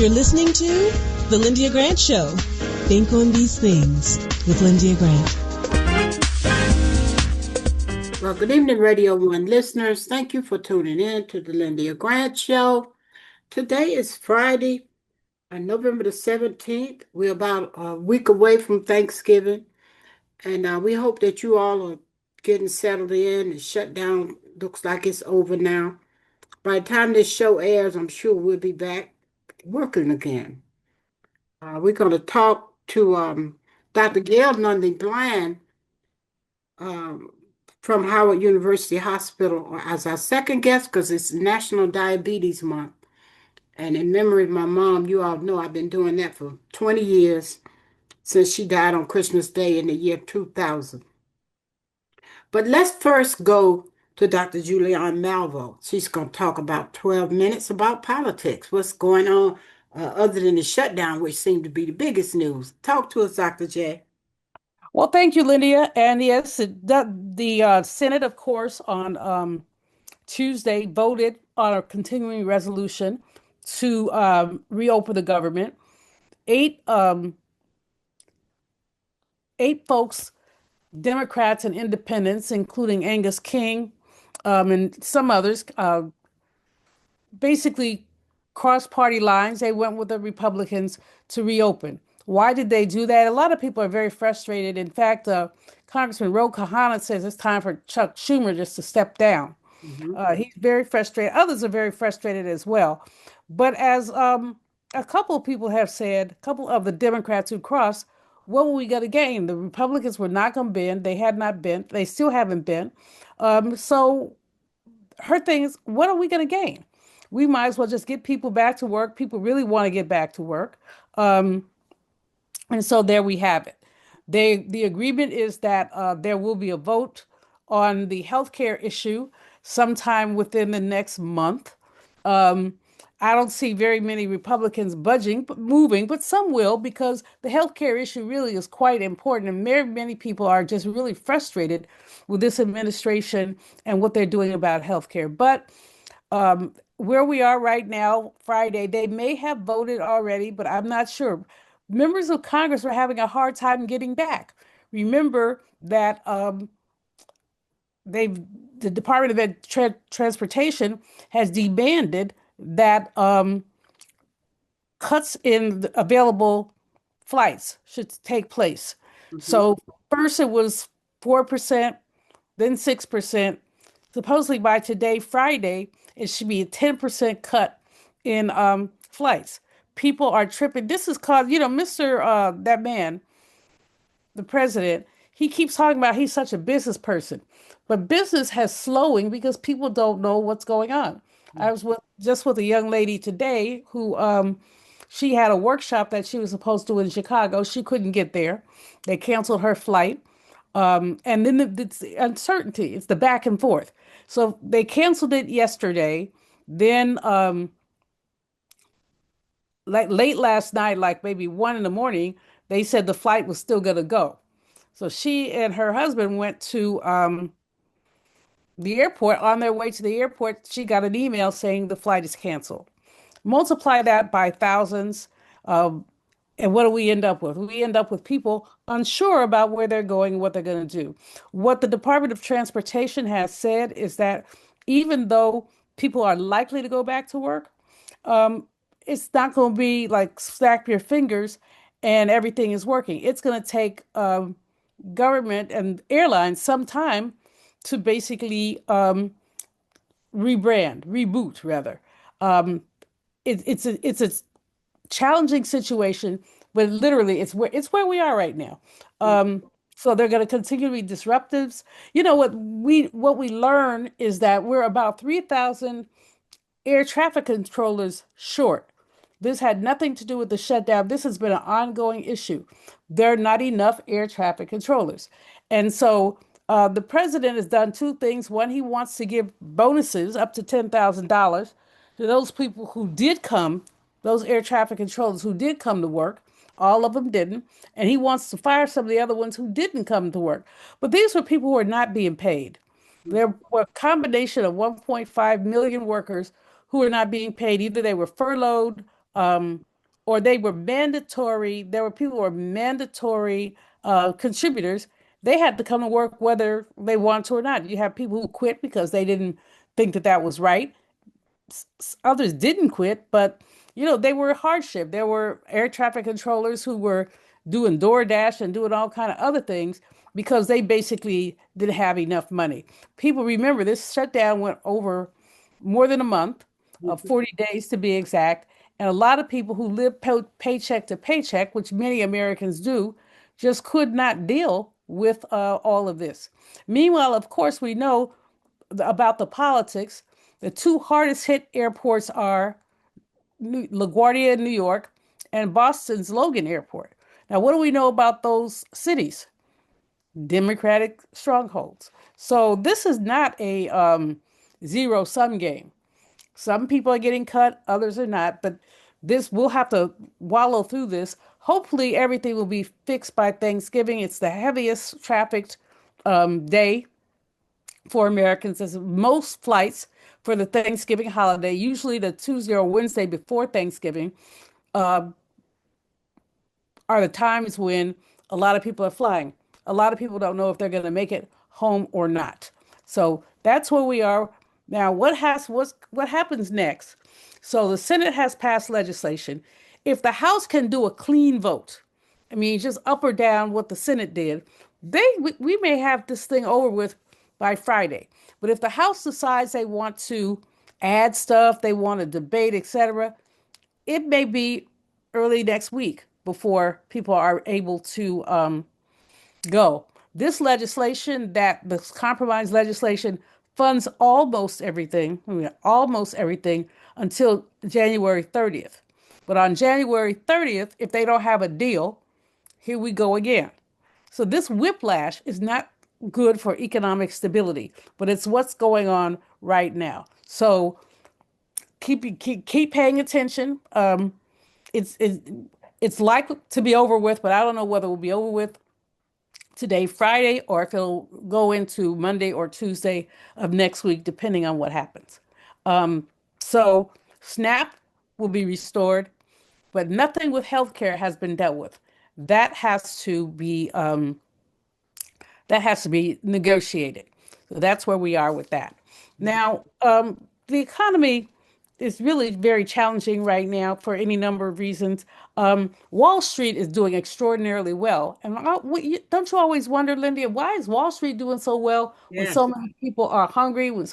You're listening to The Lyndia Grant Show. Think on these things with Lyndia Grant. Well, good evening, Radio 1 listeners. Thank you for tuning in to The Lyndia Grant Show. Today is Friday, November the 17th. We're about a week away from Thanksgiving, and we hope that you all are getting settled in. The shutdown looks like it's over now. By the time this show airs, I'm sure we'll be back working again. We're going to talk to Dr. Gail Nunlee-BLAND um, from Howard University Hospital as our second guest because it's National Diabetes Month. And in memory of my mom, you all know I've been doing that for 20 years since she died on Christmas Day in the year 2000. But let's first go to Dr. Julianne Malvo. She's going to talk about 12 minutes about politics, what's going on other than the shutdown, which seemed to be the biggest news. Talk to us, Dr. J. Well, thank you, Lyndia. And yes, the Senate, of course, on Tuesday voted on a continuing resolution to reopen the government. Eight folks, Democrats and independents, including Angus King and some others, basically crossed party lines. They went with the Republicans to reopen. Why did they do that? A lot of people are very frustrated. In fact, Congressman Ro Khanna says it's time for Chuck Schumer just to step down. He's very frustrated. Others are very frustrated as well. But as a couple of people have said, a couple of the Democrats who crossed, what were we going to gain? The Republicans were not going to bend. They had not bent. They still haven't bent. So her thing is, what are we going to gain? We might as well just get people back to work. People really want to get back to work. And so there we have it. The agreement is that there will be a vote on the healthcare issue sometime within the next month. I don't see very many Republicans moving, but some will because the healthcare issue really is quite important. And many people are just really frustrated with this administration and what they're doing about healthcare. But where we are right now, Friday, they may have voted already, but I'm not sure. Members of Congress are having a hard time getting back. Remember that the Department of Transportation has demanded that cuts in the available flights should take place. So first it was 4%, then 6%. Supposedly by today, Friday, it should be a 10% cut in flights. People are tripping. This is called, Mr. That man, the president, he keeps talking about he's such a business person. But business has slowing because people don't know what's going on. I was just with a young lady today who she had a workshop that she was supposed to do in Chicago. She couldn't get there. They canceled her flight. And then it's the uncertainty. It's the back and forth. So they canceled it yesterday. Then like late last night, like maybe 1 a.m, they said the flight was still going to go. So she and her husband went to the airport. On their way to the airport, she got an email saying the flight is canceled. Multiply that by thousands. And what do we end up with? We end up with people unsure about where they're going and what they're going to do. What the Department of Transportation has said is that even though people are likely to go back to work, it's not going to be like snap your fingers and everything is working. It's going to take government and airlines some time to basically reboot rather. It's a challenging situation, but literally it's where we are right now. So they're going to continue to be disruptives. You know what we learn is that we're about 3,000 air traffic controllers short. This had nothing to do with the shutdown. This has been an ongoing issue. There are not enough air traffic controllers. And so the president has done two things. One, he wants to give bonuses up to $10,000 to those people who did come, those air traffic controllers who did come to work. All of them didn't. And he wants to fire some of the other ones who didn't come to work. But these were people who are not being paid. There were a combination of 1.5 million workers who are not being paid. Either they were furloughed, or they were mandatory. There were people who were mandatory contributors. They had to come to work whether they want to or not. You have people who quit because they didn't think that that was right. Others didn't quit, but they were hardship. There were air traffic controllers who were doing DoorDash and doing all kind of other things because they basically didn't have enough money. People remember this shutdown went over more than a month, Mhm. 40 days to be exact. And a lot of people who live paycheck to paycheck, which many Americans do, just could not deal with all of this. Meanwhile, of course, we know about the politics. The two hardest hit airports are LaGuardia, New York, and Boston's Logan Airport. Now, what do we know about those cities? Democratic strongholds. So this is not a zero sum game. Some people are getting cut, others are not, but this we'll have to wallow through this. Hopefully, everything will be fixed by Thanksgiving. It's the heaviest trafficked day for Americans, as most flights for the Thanksgiving holiday, usually the Tuesday or Wednesday before Thanksgiving, uh, are the times when a lot of people are flying. A lot of people don't know if they're going to make it home or not. So that's where we are now. What happens next? So the Senate has passed legislation. If the House can do a clean vote, I mean, just up or down what the Senate did, we may have this thing over with by Friday. But if the House decides they want to add stuff, they want to debate, etc., it may be early next week before people are able to go. This legislation, that the compromise legislation, funds almost everything until January 30th. But on January 30th, if they don't have a deal, here we go again. So this whiplash is not good for economic stability, but it's what's going on right now. So keep paying attention. It's it's it's likely to be over with, but I don't know whether it will be over with today, Friday, or if it'll go into Monday or Tuesday of next week, depending on what happens. So SNAP will be restored, but nothing with healthcare has been dealt with. That has to be that has to be negotiated. So that's where we are with that. Now, the economy is really very challenging right now for any number of reasons. Wall Street is doing extraordinarily well. And don't you always wonder, Lyndia, why is Wall Street doing so well when Yes. so many people are hungry? Well,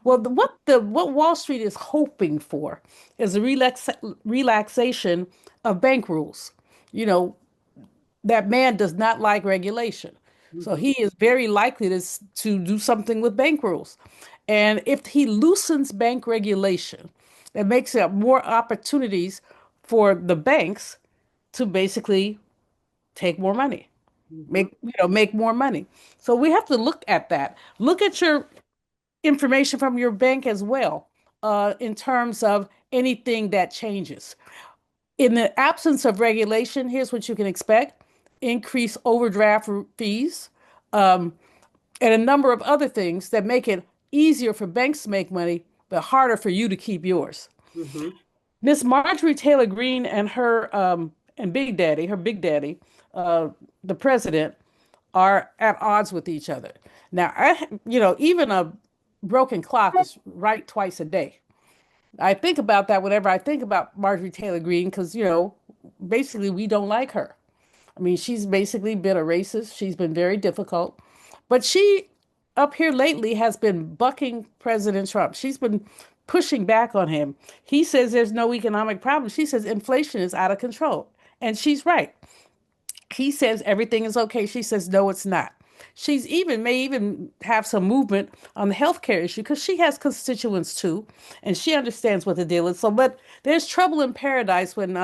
what Wall Street is hoping for is a relaxation of bank rules. You know, that man does not like regulation. So Mhm. he is very likely to do something with bank rules. And if he loosens bank regulation, it makes it more opportunities for the banks to basically take more money, Mhm. make more money. So we have to look at that. Look at your information from your bank as well, in terms of anything that changes. In the absence of regulation, here's what you can expect: increased overdraft fees, um, and a number of other things that make it easier for banks to make money, but harder for you to keep yours. Mhm. Miss Marjorie Taylor Greene and her Big Daddy, uh, the president, are at odds with each other. Now, even a broken clock is right twice a day. I think about that whenever I think about Marjorie Taylor Greene because, basically we don't like her. I mean, she's basically been a racist. She's been very difficult. But she, up here lately, has been bucking President Trump. She's been pushing back on him. He says there's no economic problem. She says inflation is out of control. And she's right. He says everything is okay. She says no, it's not. She's even may even have some movement on the healthcare issue because she has constituents too, and she understands what the deal is. So, but there's trouble in paradise when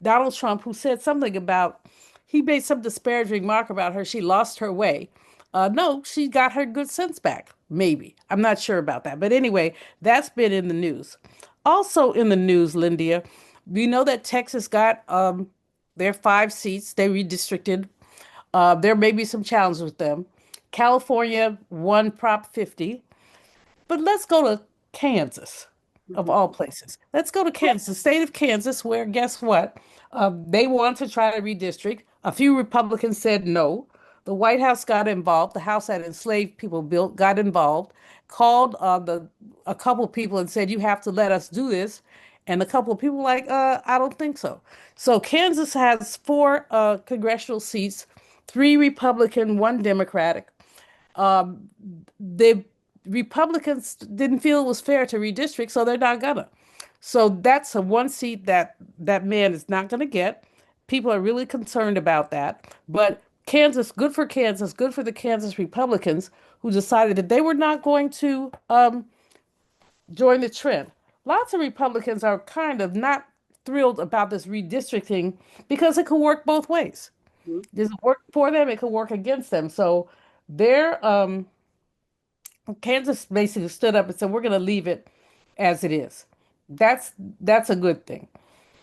Donald Trump, who said something about, he made some disparaging remark about her. She lost her way. No, she got her good sense back. Maybe. I'm not sure about that. But anyway, that's been in the news. Also in the news, Lyndia, we know that Texas got their 5 seats. They redistricted. There may be some challenges with them. California won Prop 50. But let's go to Kansas. of all places. Let's go to Kansas, the state of Kansas, where guess what? They want to try to redistrict. A few Republicans said no. The White House got involved. The house that enslaved people built got involved, called a couple of people and said, "You have to let us do this." And a couple of people were like, "I don't think so." So Kansas has 4 congressional seats, 3 Republican, 1 Democratic. The Republicans didn't feel it was fair to redistrict, so they're not gonna. So that's a 1 seat that man is not gonna get. People are really concerned about that. But Kansas, good for Kansas, good for the Kansas Republicans who decided that they were not going to join the trend. Lots of Republicans are kind of not thrilled about this redistricting because it could work both ways. Does it work for them? It could work against them. So they're Kansas basically stood up and said, "We're going to leave it as it is." That's a good thing.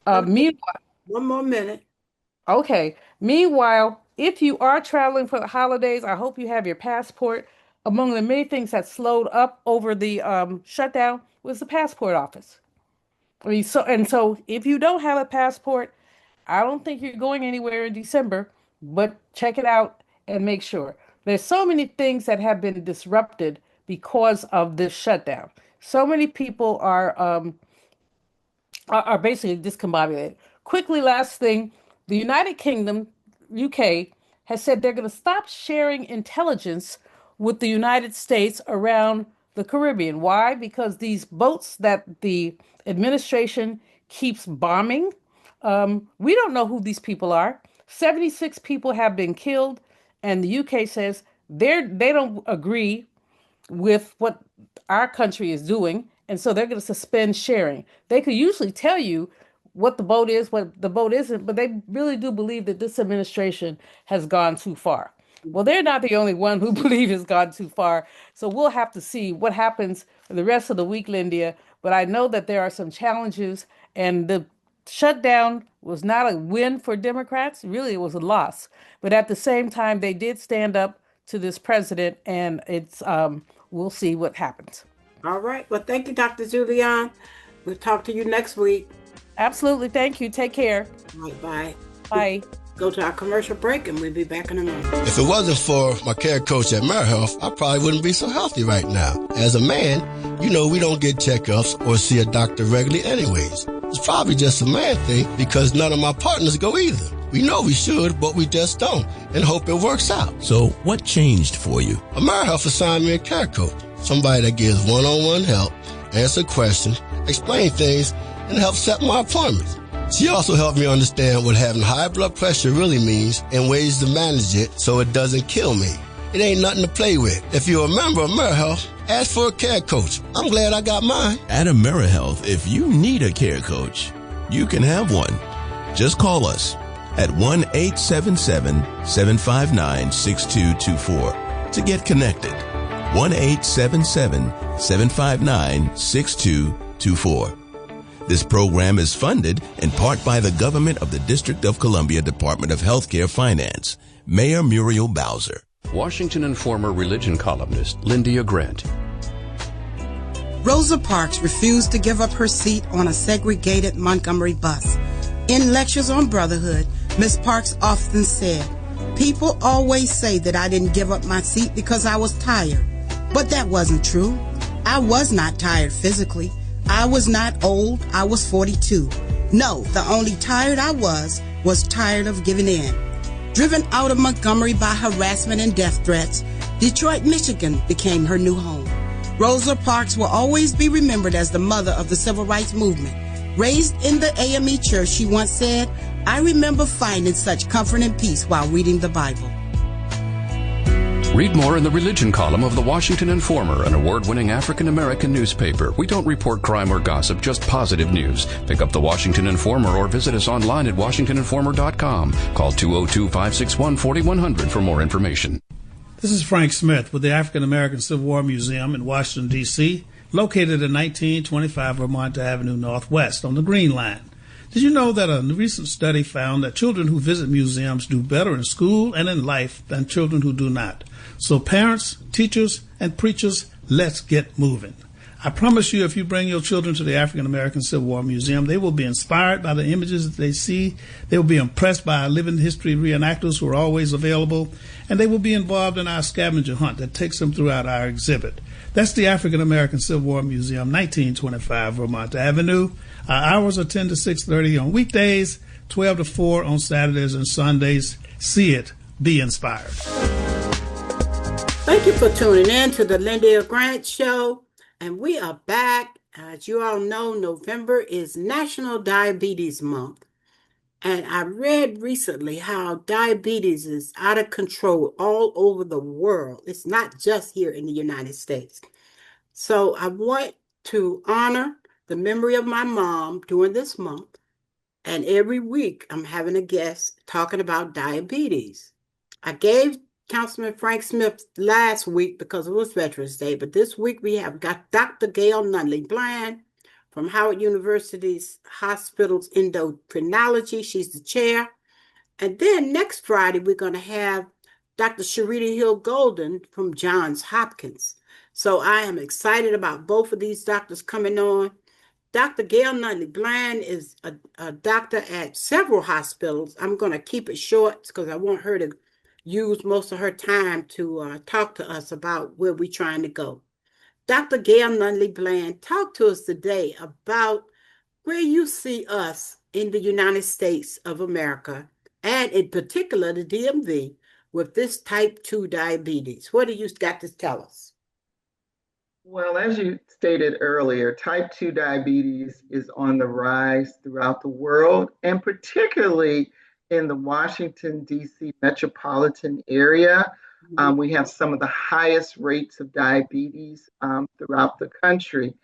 Meanwhile, 1 more minute. okay. Meanwhile, if you are traveling for the holidays, I hope you have your passport. Among the many things that slowed up over the shutdown was the passport office. I mean, so if you don't have a passport, I don't think you're going anywhere in December, but check it out and make sure. There's so many things that have been disrupted because of this shutdown. So many people are basically discombobulated. Quickly, last thing, the United Kingdom, UK, has said they're going to stop sharing intelligence with the United States around the Caribbean. Why? Because these boats that the administration keeps bombing, we don't know who these people are. 76 people have been killed, and the UK says they don't agree with what our country is doing, and so they're going to suspend sharing. They could usually tell you what the boat is, what the boat isn't, but they really do believe that this administration has gone too far. Well, they're not the only one who believe it's gone too far. So we'll have to see what happens for the rest of the week, Lyndia. But I know that there are some challenges, and the shutdown was not a win for Democrats. Really, it was a loss. But at the same time, they did stand up to this president, and it's we'll see what happens. All right. Well, thank you, Dr. Julian. We'll talk to you next week. Absolutely. Thank you. Take care. All right, bye. Bye. Go to our commercial break, and we'll be back in a moment. If it wasn't for my care coach at AmeriHealth, I probably wouldn't be so healthy right now. As a man, we don't get checkups or see a doctor regularly anyways. It's probably just a man thing because none of my partners go either. We know we should, but we just don't, and hope it works out. So what changed for you? AmeriHealth assigned me a care coach, somebody that gives one-on-one help, answer questions, explain things, and help set my appointments. She also helped me understand what having high blood pressure really means and ways to manage it so it doesn't kill me. It ain't nothing to play with. If you're a member of AmeriHealth, ask for a care coach. I'm glad I got mine. At AmeriHealth, if you need a care coach, you can have one. Just call us at 1-877-759-6224 to get connected. 1-877-759-6224. This program is funded in part by the government of the District of Columbia Department of Healthcare Finance. Mayor Muriel Bowser. Washington and former religion columnist Lyndia Grant. Rosa Parks refused to give up her seat on a segregated Montgomery bus. In lectures on brotherhood, Ms. Parks often said, "People always say that I didn't give up my seat because I was tired." But that wasn't true. I was not tired physically. I was not old. I was 42. No, the only tired I was tired of giving in. Driven out of Montgomery by harassment and death threats, Detroit, Michigan became her new home. Rosa Parks will always be remembered as the mother of the civil rights movement. Raised in the AME church, she once said, "I remember finding such comfort and peace while reading the Bible." Read more in the religion column of the Washington Informer, an award-winning African-American newspaper. We don't report crime or gossip, just positive news. Pick up the Washington Informer or visit us online at washingtoninformer.com. Call 202-561-4100 for more information. This is Frank Smith with the African American Civil War Museum in Washington, D.C., located at 1925 Vermont Avenue Northwest on the Green Line. Did you know that a recent study found that children who visit museums do better in school and in life than children who do not? So parents, teachers, and preachers, let's get moving. I promise you, if you bring your children to the African American Civil War Museum, they will be inspired by the images that they see. They will be impressed by our living history reenactors who are always available, and they will be involved in our scavenger hunt that takes them throughout our exhibit. That's the African American Civil War Museum, 1925 Vermont Avenue. Our hours are 10 to 6:30 on weekdays, 12 to 4 on Saturdays and Sundays. See it. Be inspired. Thank you for tuning in to the Lyndia Grant Show. And we are back. As you all know, November is National Diabetes Month. And I read recently how diabetes is out of control all over the world. It's not just here in the United States. So I want to honor the memory of my mom during this month. And every week I'm having a guest talking about diabetes. I gave Councilman Frank Smith last week because it was Veterans Day, but this week we have got Dr. Gail Nunlee-BLAND from Howard University's Hospital's Endocrinology. She's the chair. And then next Friday, we're going to have Dr. Sharita Hill Golden from Johns Hopkins. So I am excited about both of these doctors coming on. Dr. Gail Nunlee-BLAND is a doctor at several hospitals. I'm going to keep it short because I want her to use most of her time to talk to us about where we're trying to go. Dr. Gail Nunlee-BLAND, talk to us today about where you see us in the United States of America, and in particular the DMV, with this type 2 diabetes. What do you got to tell us? Well, as you stated earlier, type 2 diabetes is on the rise throughout the world, and particularly in the Washington, D.C. metropolitan area. We have some of the highest rates of diabetes throughout the country.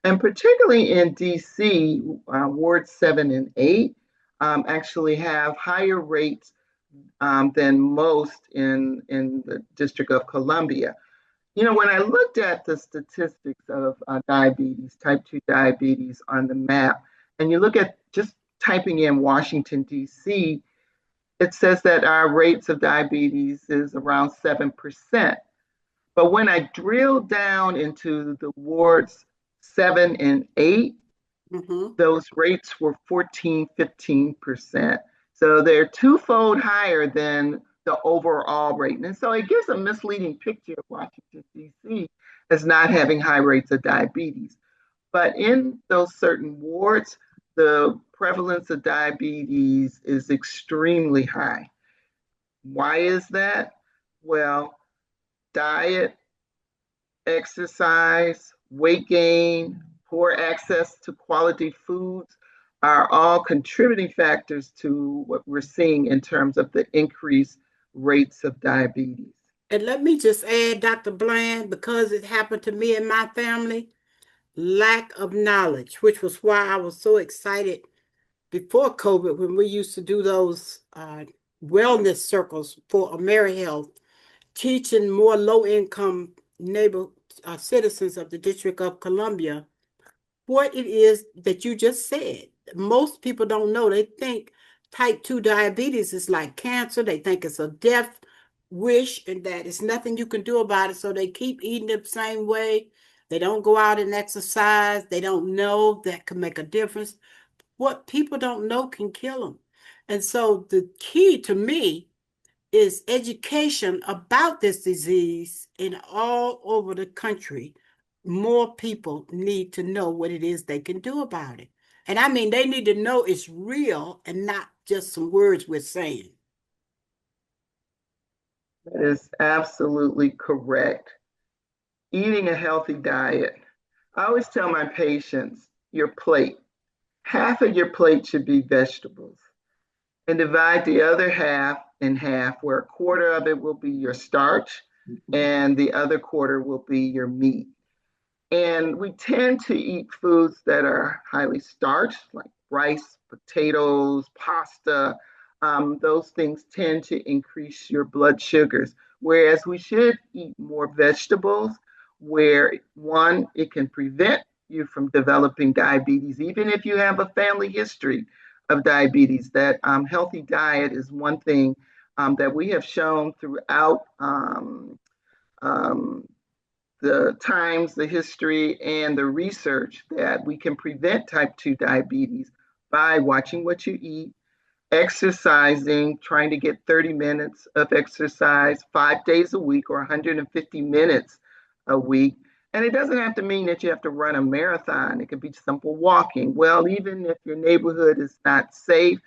And particularly in D.C., Wards 7 and 8 actually have higher rates than most in the District of Columbia. You know, when I looked at the statistics of diabetes, type 2 diabetes on the map, and you look at just typing in Washington, D.C., it says that our rates of diabetes is around 7%. But when I drill down into the wards 7 and 8, those rates were 14, 15%. So they're twofold higher than the overall rate. And so it gives a misleading picture of Washington, D.C. as not having high rates of diabetes. But in those certain wards, the prevalence of diabetes is extremely high. Why is that? Well, diet, exercise, weight gain, poor access to quality foods are all contributing factors to what we're seeing in terms of the increased rates of diabetes. And let me just add, Dr. Bland, because it happened to me and my family, lack of knowledge, which was why I was so excited before COVID when we used to do those wellness circles for AmeriHealth, teaching more low-income neighbor citizens of the District of Columbia what it is that you just said. Most people don't know. They think type 2 diabetes is like cancer. They think it's a death wish and that it's nothing you can do about it. So they keep eating the same way. They don't go out and exercise. They don't know that can make a difference. What people don't know can kill them. And so the key to me is education about this disease in all over the country. More people need to know what it is they can do about it. And I mean, they need to know it's real and not just some words we're saying. That is absolutely correct. Eating a healthy diet. I always tell my patients, your plate, half of your plate should be vegetables, and divide the other half in half, where a quarter of it will be your starch and the other quarter will be your meat. And we tend to eat foods that are highly starched, like rice, potatoes, pasta. Those things tend to increase your blood sugars, whereas we should eat more vegetables, where one, it can prevent you from developing diabetes, even if you have a family history of diabetes. That healthy diet is one thing that we have shown throughout the times, the history, and the research that we can prevent type 2 diabetes by watching what you eat, exercising, trying to get 30 minutes of exercise 5 days a week or 150 minutes a week. And it doesn't have to mean that you have to run a marathon. It could be simple walking. Well, even if your neighborhood is not safe,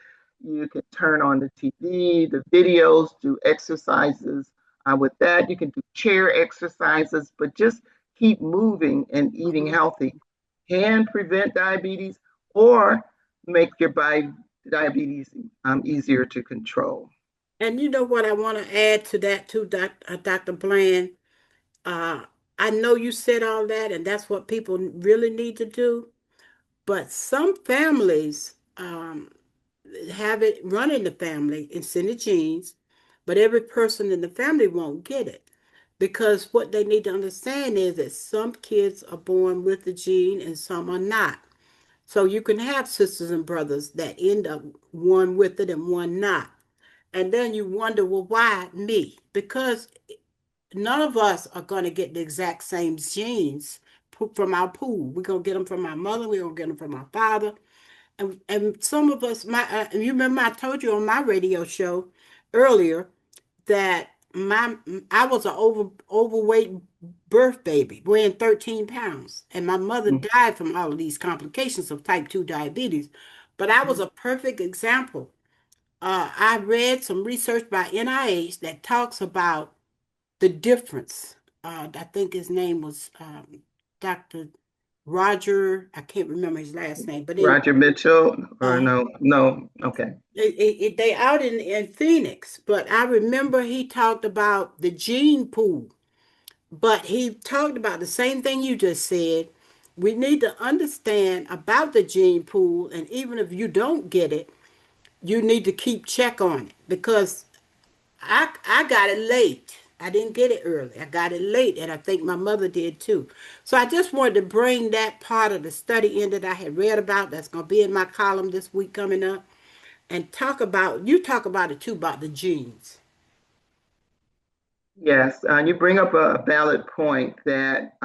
you can turn on the TV, the videos, do exercises. With that, you can do chair exercises, but just keep moving and eating healthy can prevent diabetes or make your diabetes easier to control. And you know what I want to add to that too, Dr. Bland? I know you said all that, and that's what people really need to do. But some families have it run in the family. It's in the genes, but every person in the family won't get it. Because what they need to understand is that some kids are born with the gene and some are not. So you can have sisters and brothers that end up one with it and one not. And then you wonder, well, why me? Because none of us are going to get the exact same genes from our pool. We're going to get them from our mother. We're going to get them from our father. And some of us, you remember I told you on my radio show earlier that I was an overweight birth baby, weighing 13 pounds. And my mother died from all of these complications of type 2 diabetes. But I was a perfect example. I read some research by NIH that talks about the difference. I think his name was Dr. Roger, I can't remember his last name, but Roger Mitchell, or no, okay. They out in Phoenix, but I remember he talked about the gene pool, but he talked about the same thing you just said. We need to understand about the gene pool, and even if you don't get it, you need to keep check on it because I got it late. I didn't get it early. I got it late, and I think my mother did too. So I just wanted to bring that part of the study in that I had read about. That's going to be in my column this week coming up, and talk about it too about the genes. Yes, you bring up a valid point that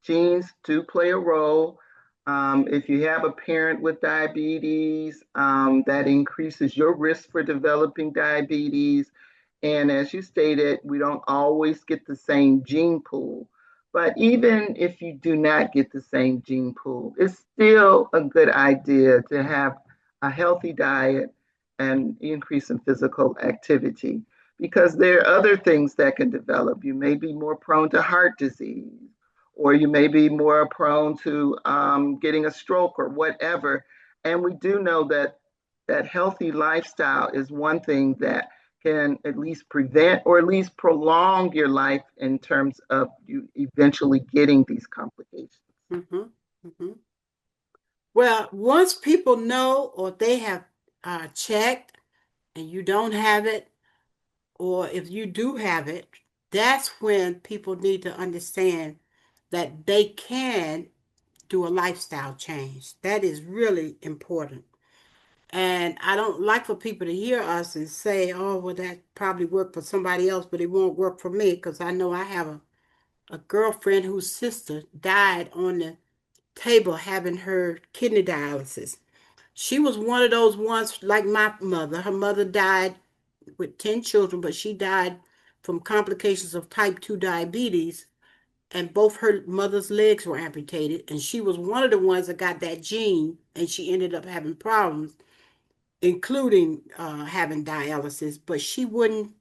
genes do play a role. If you have a parent with diabetes, that increases your risk for developing diabetes. And as you stated, we don't always get the same gene pool. But even if you do not get the same gene pool, it's still a good idea to have a healthy diet and increase in physical activity because there are other things that can develop. You may be more prone to heart disease, or you may be more prone to getting a stroke or whatever. And we do know that healthy lifestyle is one thing that can at least prevent or at least prolong your life in terms of you eventually getting these complications. Mm-hmm. Mm-hmm. Well, once people know or they have checked and you don't have it, or if you do have it, that's when people need to understand that they can do a lifestyle change. That is really important. And I don't like for people to hear us and say, oh, well, that probably worked for somebody else, but it won't work for me because I know I have a girlfriend whose sister died on the table having her kidney dialysis. She was one of those ones like my mother. Her mother died with 10 children, but she died from complications of type 2 diabetes, and both her mother's legs were amputated. And she was one of the ones that got that gene, and she ended up having problems, including having dialysis. But she wouldn't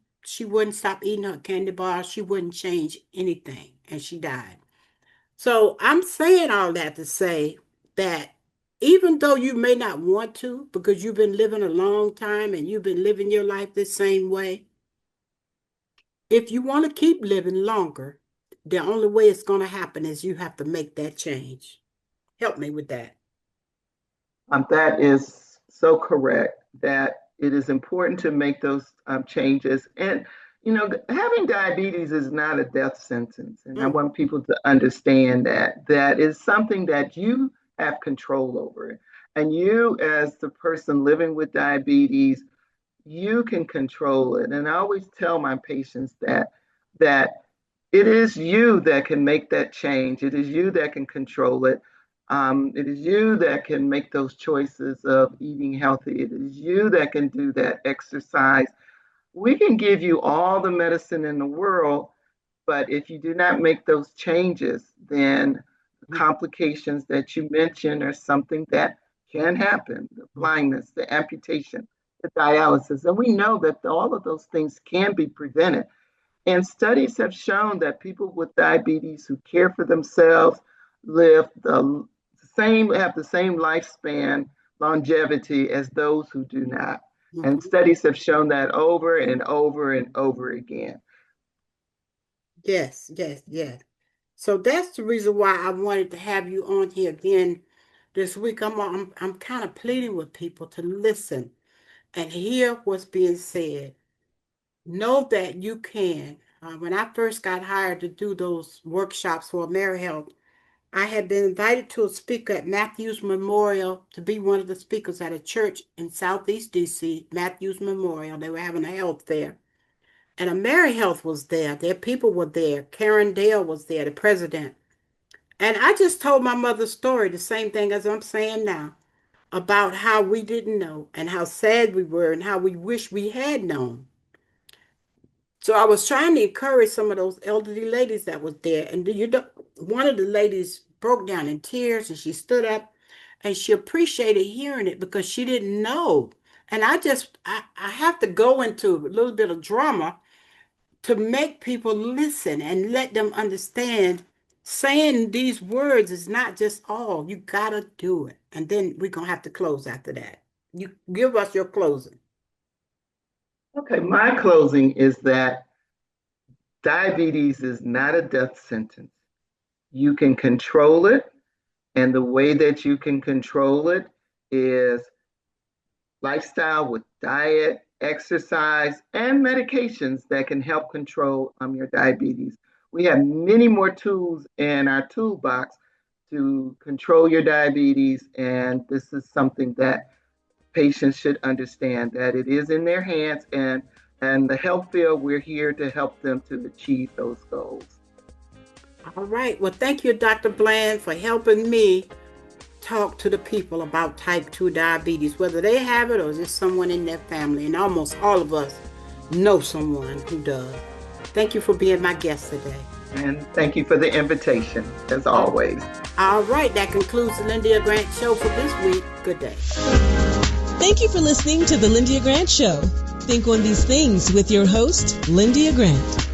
stop eating her candy bars. She wouldn't change anything, and she died. So I'm saying all that to say that even though you may not want to, because you've been living a long time and you've been living your life the same way, if you want to keep living longer, the only way it's going to happen is you have to make that change. Help me with that. That is so correct that it is important to make those changes. And, having diabetes is not a death sentence. And I want people to understand that is something that you have control over. And you, as the person living with diabetes, you can control it. And I always tell my patients that it is you that can make that change. It is you that can control it. It is you that can make those choices of eating healthy. It is you that can do that exercise. We can give you all the medicine in the world, but if you do not make those changes, then the complications that you mentioned are something that can happen: the blindness, the amputation, the dialysis. And we know that all of those things can be prevented. And studies have shown that people with diabetes who care for themselves have the same lifespan longevity as those who do not. And studies have shown that over and over and over again. Yes. So that's the reason why I wanted to have you on here again this week. I'm kind of pleading with people to listen and hear what's being said. Know that you can. When I first got hired to do those workshops for AmeriHealth, I had been invited to a speaker at Matthews Memorial to be one of the speakers at a church in Southeast DC, Matthews Memorial. They were having a health fair. And AmeriHealth was there. Their people were there. Karen Dale was there, the president. And I just told my mother's story, the same thing as I'm saying now, about how we didn't know and how sad we were and how we wish we had known. So I was trying to encourage some of those elderly ladies that was there. And one of the ladies broke down in tears and she stood up and she appreciated hearing it because she didn't know. And I have to go into a little bit of drama to make people listen and let them understand saying these words is not just all. You got to do it. And then we're going to have to close after that. You give us your closing. Okay, my closing is that diabetes is not a death sentence. You can control it, and the way that you can control it is lifestyle with diet, exercise, and medications that can help control your diabetes. We have many more tools in our toolbox to control your diabetes, and this is something that patients should understand, that it is in their hands, and the health field, we're here to help them to achieve those goals. All right. Well, thank you, Dr. Bland, for helping me talk to the people about type 2 diabetes, whether they have it or just someone in their family. And almost all of us know someone who does. Thank you for being my guest today. And thank you for the invitation, as always. All right. That concludes the Lyndia Grant Show for this week. Good day. Thank you for listening to the Lyndia Grant Show. Think on these things with your host, Lyndia Grant.